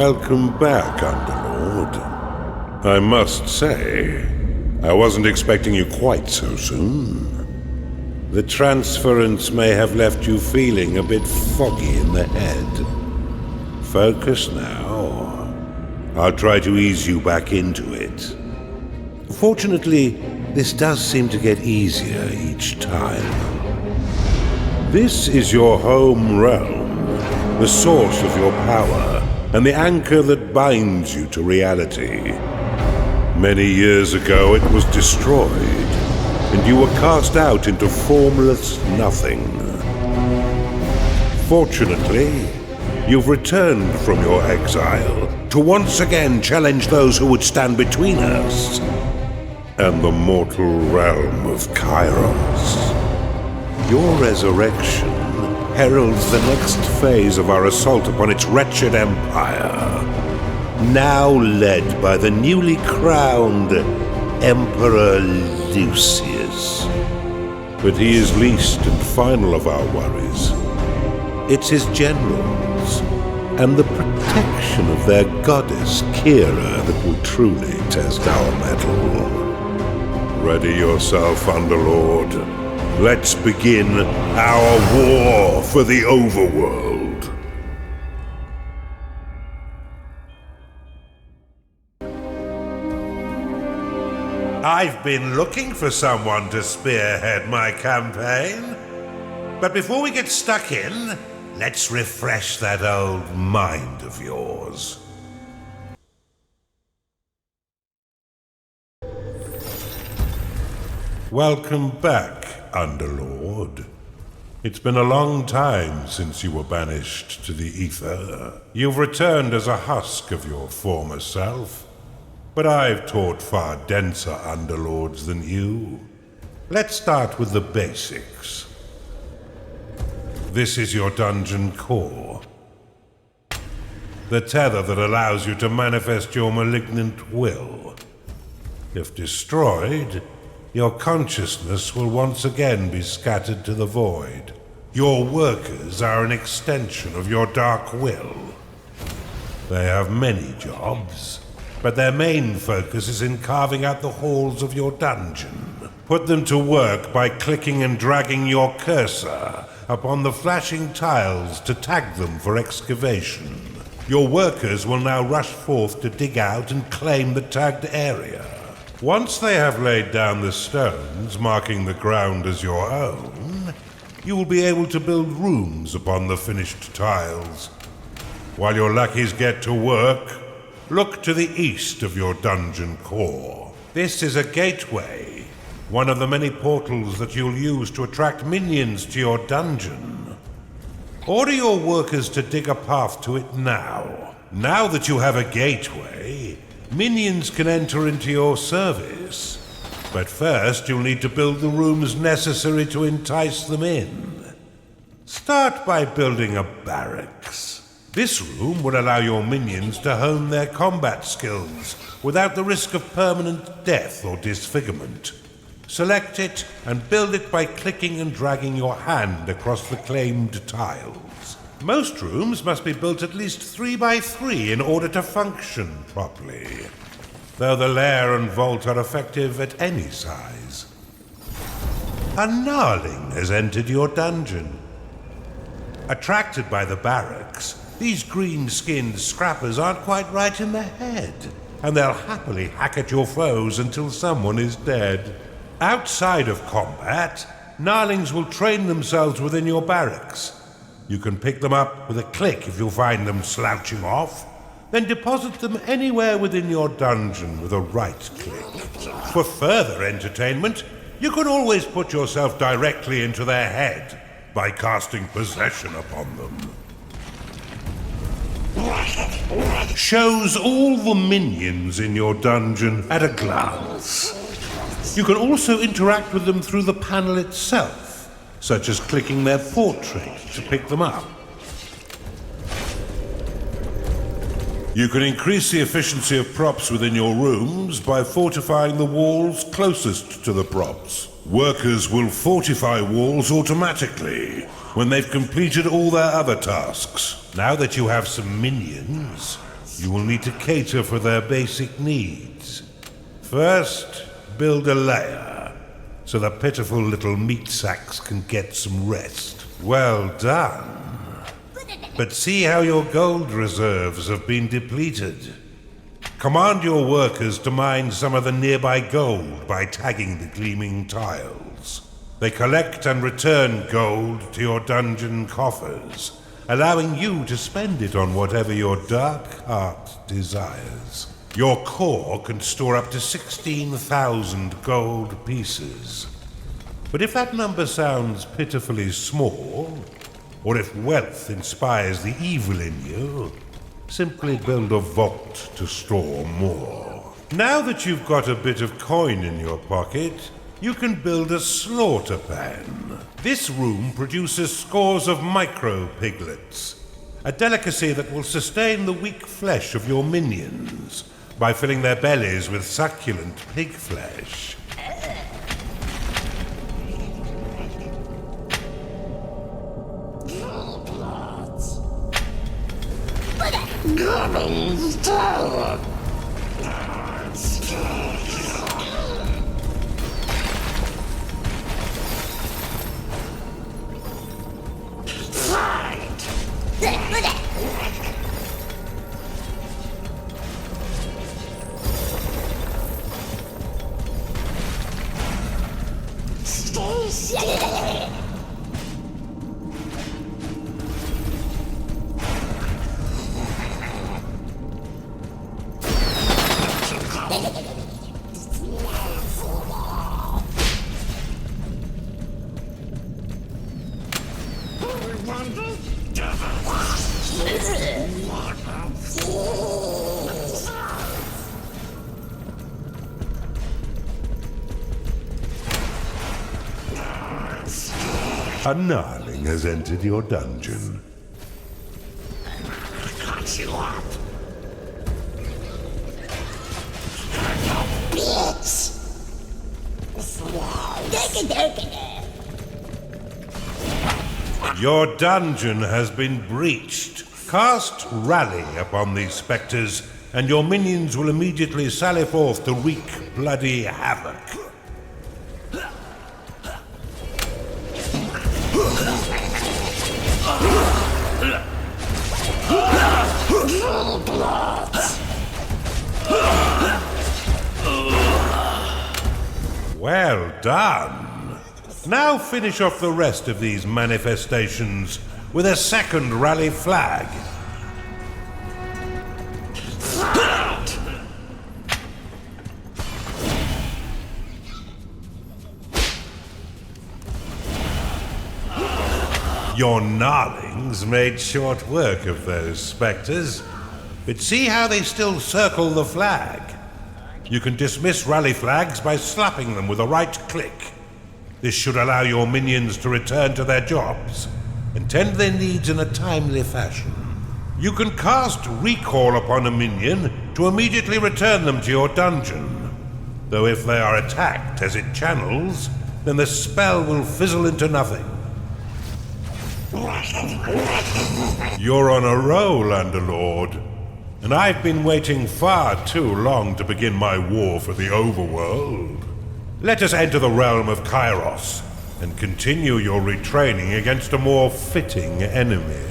Welcome back, Underlord. I must say, I wasn't expecting you quite so soon. The transference may have left you feeling a bit foggy in the head. Focus now. I'll try to ease you back into it. Fortunately, this does seem to get easier each time. This is your home realm, the source of your power, and the anchor that binds you to reality. Many years ago it was destroyed, and you were cast out into formless nothing. Fortunately, you've returned from your exile to once again challenge those who would stand between us and the mortal realm of Kairos. Your resurrection heralds the next phase of our assault upon its wretched empire, now led by the newly crowned Emperor Lucius. But he is least and final of our worries. It's his generals and the protection of their goddess Kira that will truly test our mettle. Ready yourself, Underlord. Let's begin our war for the Overworld. I've been looking for someone to spearhead my campaign. But before we get stuck in, let's refresh that old mind of yours. Welcome back, Underlord. It's been a long time since you were banished to the ether. You've returned as a husk of your former self. But I've taught far denser Underlords than you. Let's start with the basics. This is your dungeon core. The tether that allows you to manifest your malignant will. If destroyed, your consciousness will once again be scattered to the void. Your workers are an extension of your dark will. They have many jobs, but their main focus is in carving out the halls of your dungeon. Put them to work by clicking and dragging your cursor upon the flashing tiles to tag them for excavation. Your workers will now rush forth to dig out and claim the tagged area. Once they have laid down the stones, marking the ground as your own, you will be able to build rooms upon the finished tiles. While your lackeys get to work, look to the east of your dungeon core. This is a gateway, one of the many portals that you'll use to attract minions to your dungeon. Order your workers to dig a path to it now. Now that you have a gateway, minions can enter into your service. But first, you'll need to build the rooms necessary to entice them in. Start by building a barracks. This room will allow your minions to hone their combat skills without the risk of permanent death or disfigurement. Select it and build it by clicking and dragging your hand across the claimed tiles. Most rooms must be built at least 3 by 3 in order to function properly, though the lair and vault are effective at any size. A gnarling has entered your dungeon. Attracted by the barracks, these green-skinned scrappers aren't quite right in the head, and they'll happily hack at your foes until someone is dead. Outside of combat, gnarlings will train themselves within your barracks. You can pick them up with a click if you find them slouching off, then deposit them anywhere within your dungeon with a right click. For further entertainment, you can always put yourself directly into their head by casting possession upon them. Shows all the minions in your dungeon at a glance. You can also interact with them through the panel itself, such as clicking their portrait to pick them up. You can increase the efficiency of props within your rooms by fortifying the walls closest to the props. Workers will fortify walls automatically when they've completed all their other tasks. Now that you have some minions, You will need to cater for their basic needs. First, build a lair, so the pitiful little meat sacks can get some rest. Well done. But see how your gold reserves have been depleted. Command your workers to mine some of the nearby gold by tagging the gleaming tiles. They collect and return gold to your dungeon coffers, allowing you to spend it on whatever your dark heart desires. Your core can store up to 16,000 gold pieces. But if that number sounds pitifully small, or if wealth inspires the evil in you, simply build a vault to store more. Now that you've got a bit of coin in your pocket, you can build a slaughter pan. This room produces scores of micro-piglets, a delicacy that will sustain the weak flesh of your minions by filling their bellies with succulent pig flesh. A gnarling has entered your dungeon. I got you up. Bitch! Your dungeon has been breached. Cast Rally upon these specters, and your minions will immediately sally forth to wreak bloody havoc. Well done. Now finish off the rest of these manifestations with a second rally flag. Your gnarlings made short work of those specters, but see how they still circle the flag. You can dismiss rally flags by slapping them with a right click. This should allow your minions to return to their jobs and tend their needs in a timely fashion. You can cast Recall upon a minion to immediately return them to your dungeon, though if they are attacked as it channels, then the spell will fizzle into nothing. You're on a roll, Underlord, and I've been waiting far too long to begin my war for the Overworld. Let us enter the realm of Kairos and continue your retraining against a more fitting enemy.